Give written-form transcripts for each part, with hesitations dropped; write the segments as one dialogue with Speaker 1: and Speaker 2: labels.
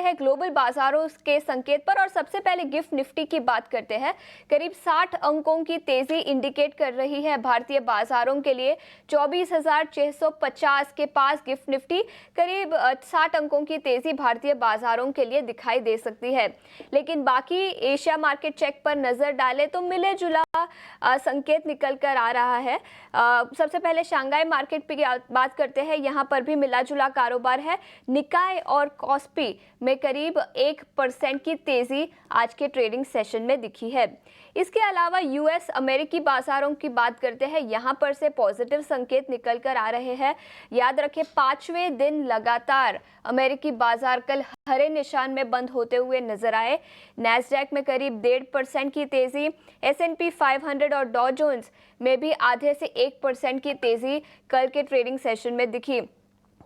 Speaker 1: हैं ग्लोबल बाजारों के संकेत पर और सबसे पहले गिफ्ट निफ्टी की बात करते हैं। करीब 60 अंकों की तेजी इंडिकेट कर रही है भारतीय बाजारों के लिए। 24,650 के पास गिफ्ट निफ्टी करीब 60 अंकों की तेजी भारतीय बाजारों के लिए दिखाई दे सकती है। लेकिन बाकी एशिया मार्केट चेक पर नजर डालें तो मिले जुला संकेत निकल कर आ रहा है। सबसे पहले शंघाई मार्केट की बात करते हैं। यहाँ पर भी मिला जुला कारोबार है। निकाय और कॉस्पी में करीब 1% की तेजी आज के ट्रेडिंग सेशन में दिखी है। इसके अलावा यूएस अमेरिकी बाजारों की बात करते हैं। यहाँ पर से पॉजिटिव संकेत निकल कर आ रहे हैं। याद रखें, 5वें दिन लगातार अमेरिकी बाजार कल हरे निशान में बंद होते हुए नजर आए। नैस्डैक में करीब 1.5% की तेजी, S&P 500 और डॉ जोन्स में भी आधे से 1% की तेजी कल के ट्रेडिंग सेशन में दिखी।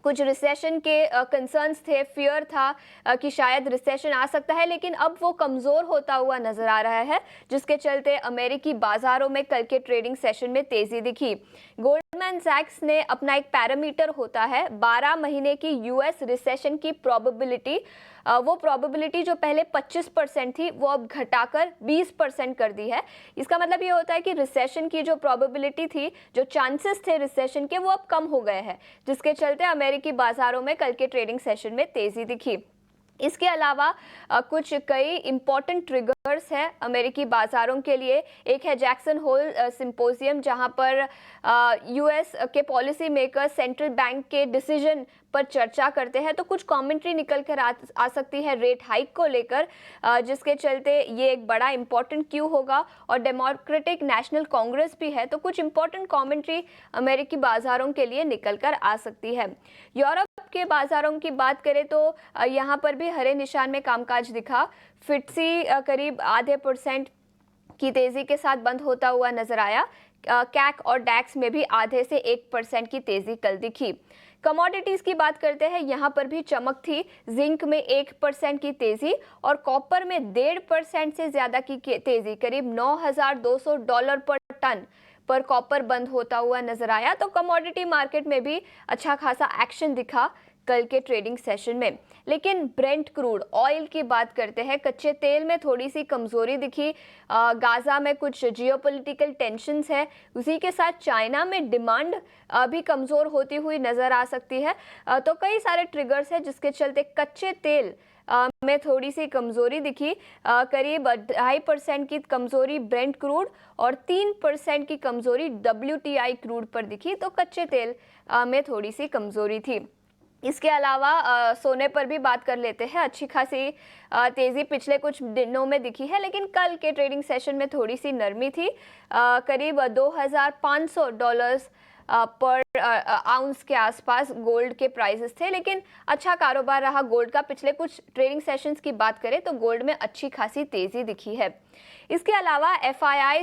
Speaker 1: कुछ रिसेशन के कंसर्न्स थे, फियर था कि शायद रिसेशन आ सकता है, लेकिन अब वो कमज़ोर होता हुआ नजर आ रहा है, जिसके चलते अमेरिकी बाजारों में कल के ट्रेडिंग सेशन में तेजी दिखी। गोल्डमैन सैक्स ने अपना एक पैरामीटर होता है 12 महीने की यूएस रिसेशन की प्रोबेबिलिटी। वो प्रोबेबिलिटी जो पहले 25% थी वो अब घटाकर 20% कर दी है। इसका मतलब ये होता है कि रिसेशन की जो प्रोबेबिलिटी थी, जो चांसेस थे रिसेशन के, वो अब कम हो गए हैं, जिसके चलते अमेरिकी बाजारों में कल के ट्रेडिंग सेशन में तेजी दिखी। इसके अलावा कुछ कई इंपॉर्टेंट ट्रिगर्स हैं अमेरिकी बाजारों के लिए। एक है जैक्सन होल सिंपोजियम, जहां पर यूएस के पॉलिसी मेकर सेंट्रल बैंक के डिसीजन पर चर्चा करते हैं। तो कुछ कमेंट्री निकल कर आ सकती है रेट हाइक को लेकर, जिसके चलते ये एक बड़ा इंपॉर्टेंट क्यू होगा। और डेमोक्रेटिक नेशनल कांग्रेस भी है, तो कुछ इंपॉर्टेंट कमेंट्री अमेरिकी बाजारों के लिए निकल कर आ सकती है। यूरोप के बाजारों की बात करें तो यहाँ पर भी हरे निशान में कामकाज दिखा। फिट्सी करीब आधे % की तेजी के साथ बंद होता हुआ नजर आया। कैक और डैक्स में भी आधे से 1% की तेजी कल दिखी। कमोडिटीज की बात करते हैं। यहाँ पर भी चमक थी। जिंक में 1% की तेजी और कॉपर में 1.5% से ज्यादा की तेजी, करीब $9,200 पर टन पर कॉपर बंद होता हुआ नजर आया। तो कमोडिटी मार्केट में भी अच्छा खासा एक्शन दिखा कल के ट्रेडिंग सेशन में। लेकिन ब्रेंट क्रूड ऑयल की बात करते हैं। कच्चे तेल में थोड़ी सी कमजोरी दिखी। गाजा में कुछ जियोपॉलिटिकल टेंशन्स है, उसी के साथ चाइना में डिमांड भी कमजोर होती हुई नजर आ सकती है। तो कई सारे ट्रिगर्स हैं जिसके चलते कच्चे तेल में थोड़ी सी कमजोरी दिखी। करीब 2.5% की कमजोरी ब्रेंट क्रूड और 3% की कमजोरी WTI क्रूड पर दिखी। तो कच्चे तेल में थोड़ी सी कमजोरी थी। इसके अलावा सोने पर भी बात कर लेते हैं। अच्छी खासी तेजी पिछले कुछ दिनों में दिखी है, लेकिन कल के ट्रेडिंग सेशन में थोड़ी सी नरमी थी। करीब $2,500 पर आउंस के आसपास गोल्ड के प्राइसेस थे, लेकिन अच्छा कारोबार रहा गोल्ड का। पिछले कुछ ट्रेडिंग सेशंस की बात करें तो गोल्ड में अच्छी खासी तेजी दिखी है। इसके अलावा FII